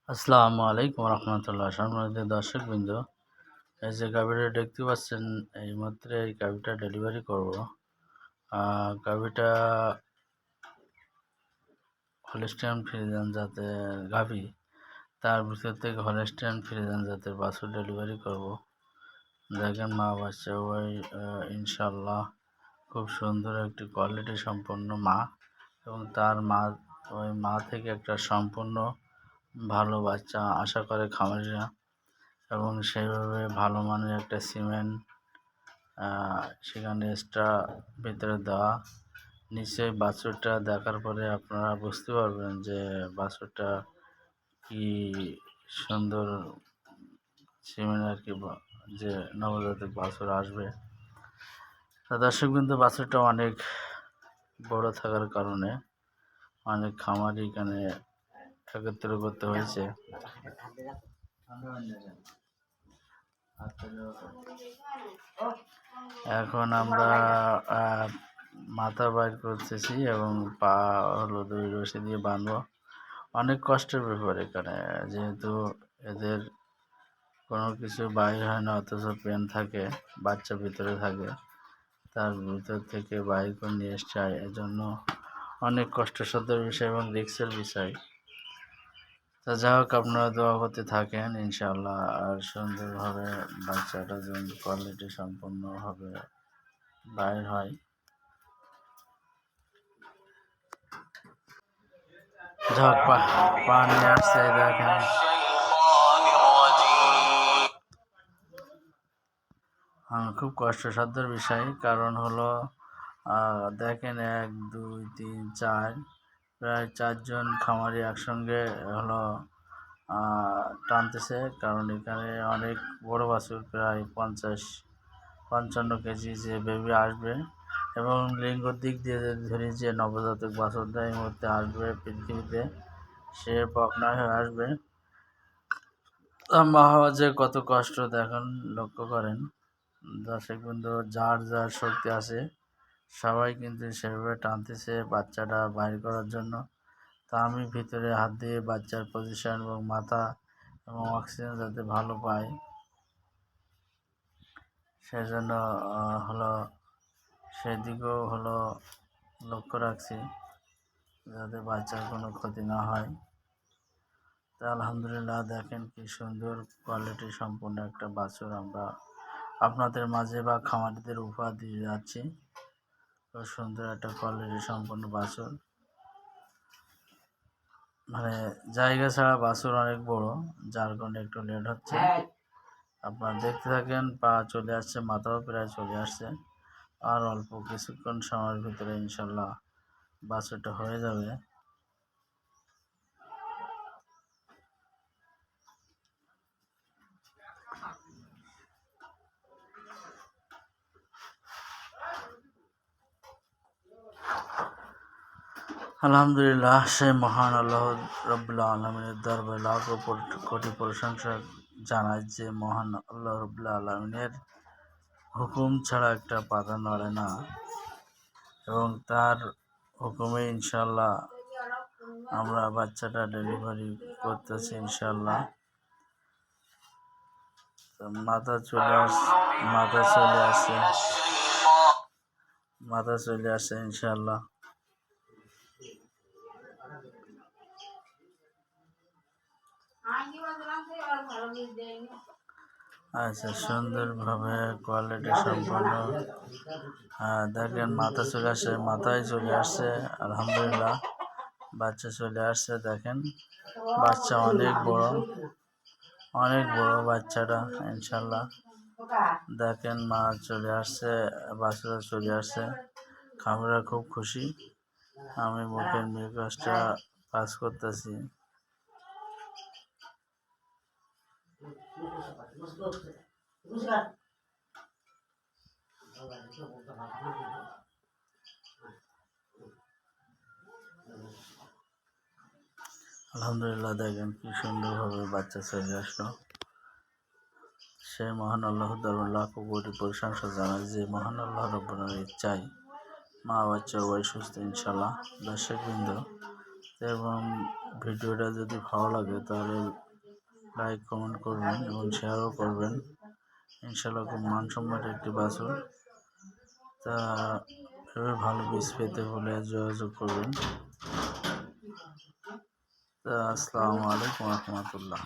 আসসালামু আলাইকুম রহমতুল্লাহ। সম্মানিত দর্শকবৃন্দ, এই যে গাভীটা দেখতে পাচ্ছেন, এই মাত্র এই গাভীটা ডেলিভারি করব। গাভীটা হলস্টাইন ফ্রিজিয়ান জাতের গাভী, তার ভিতর থেকে হলস্টাইন ফ্রিজিয়ান জাতের বাছুর ডেলিভারি করব। দেখেন মা বাচ্চা ওই ইনশাল্লাহ খুব সুন্দর একটি কোয়ালিটি সম্পন্ন মা, এবং তার ওই মা থেকে একটা সম্পূর্ণ ভালো বাচ্চা আশা করে খামারিরা, এবং সেইভাবে ভালো মানের একটা সিমেন্ট সেখানে এক্সট্রা ভিতরে দেওয়া। নিশ্চয়ই বাছুরটা দেখার পরে আপনারা বুঝতে পারবেন যে বাছুরটা কি সুন্দর সিমেন্ট আর কি, যে নবজাতক বাছুর আসবে। দর্শক কিন্তু বাছুরটা অনেক বড় থাকার কারণে অনেক খামারি এখানে একত্র করতে হয়েছে। এখন আমরা মাথা বাইর করতেছি এবং পা হলো দড়ি রশি দিয়ে বাঁধবো। অনেক কষ্টের ব্যাপার এখানে, যেহেতু এদের কোনো কিছু বাইর হয় না, অথচ পেন থাকে, বাচ্চা ভিতরে থাকে, তার ভিতর থেকে বাইর করে নিয়ে এসছে। এজন্য অনেক কষ্টসাধ্যের বিষয় এবং রিস্কের বিষয়। তা যাই হোক, আপনারা দোয়া করতে থাকেন ইনশাআল্লাহ, আর সুন্দরভাবে বাচ্চাটা যেন কোয়ালিটি সম্পন্নভাবে বাইর হয়। যাই হোক, পানি আসছে দেখেন। খুব কষ্টসাধ্যের বিষয়, কারণ হলো দেখেন 1 2 3 4 প্রায় 4 জন খামারি একসঙ্গে হলো টানতেছে, কারণ এখানে অনেক বড় বাছুর, প্রায় 50-55 কেজি যে বেবি আসবে, এবং লিঙ্গর দিক দিয়ে যদি ধরি যে নবজাতক বাছুরটা এই মুহূর্তে আসবে পৃথিবীতে, সে বকনা হয়ে আসবে। মা হওয়া যে কত কষ্ট দেখেন, লক্ষ্য করেন দর্শক বন্ধু। যার যার শক্তি আছে সবাই কিন্তু সেভাবে টানতেছে বাচ্চাটা বাইর করার জন্য। তা আমি ভিতরে হাত দিয়ে বাচ্চার পজিশন এবং মাথা এবং অক্সিজেন যাতে ভালো পায়, সেজন্য হলো সেদিকেও হলো লক্ষ্য রাখছি, যাতে বাচ্চার কোনো ক্ষতি না হয়। তা আলহামদুলিল্লাহ, দেখেন কি সুন্দর কোয়ালিটি সম্পূর্ণ একটা বাছুর আমরা আপনাদের মাঝে বা খামারিদের উপহার দিয়ে যাচ্ছি। খুব সুন্দর একটা কোয়ালিটি সম্পন্ন বাছুর, মানে জায়গা ছাড়া বাছুর অনেক বড়, যার কারণে একটু লেট হচ্ছে। আপনারা দেখতে থাকেন, পা চলে আসছে, মাথাও প্রায় চলে আসছে, আর অল্প কিছুক্ষণ সময়ের ভিতরে ইনশাল্লাহ বাছুরটা হয়ে যাবে। আলহামদুলিল্লাহ, সে মহান আল্লাহ রাব্বুল আলামিনের দরবারে লাখ কোটি প্রশংসা জানায় যে মহান আল্লাহ রাব্বুল আলামিনের হুকুম ছাড়া একটা পাতা নড়ে না, এবং তার হুকুমে ইনশাল্লাহ আমরা বাচ্চাটা ডেলিভারি করতেছি ইনশাল্লাহ। মাথা চলে আসছে ইনশাল্লাহ। আচ্ছা, সুন্দরভাবে কোয়ালিটি সম্পন্ন দেখেন, মাথায় চলে আসছে আলহামদুলিল্লাহ। বাচ্চা চলে আসছে, দেখেন বাচ্চা অনেক বড় বাচ্চাটা ইনশাল্লাহ। দেখেন মা চলে আসছে, বাচ্চাটা চলে আসছে, খামারিরা খুব খুশি। আমি মুখের মেকআপটা কাজ করতেছি। আলহামদুলিল্লাহ, দেখেন কি সুন্দরভাবে বাচ্চা চলে আসলো। সে মহান আল্লাহর দরবারে লাখো কোটি প্রশংসা জানায় যে মহান আল্লাহ রাব্বুল আলামিনের ইচ্ছায় মা বাচ্চা উভয় সুস্থ ইনশাল্লাহ। দর্শকবৃন্দ, এবং ভিডিওটা যদি ভালো লাগে তাহলে লাইক কমেন্ট করবেন এবং শেয়ারও করবেন। ইনশাআল্লাহ খুব মানসম্মত একটি বাছুর। তা এভাবে ভালো বীজ পেতে হলে যোগাযোগ করবেন। তা আসসালামু আলাইকুম রহমতুল্লাহ।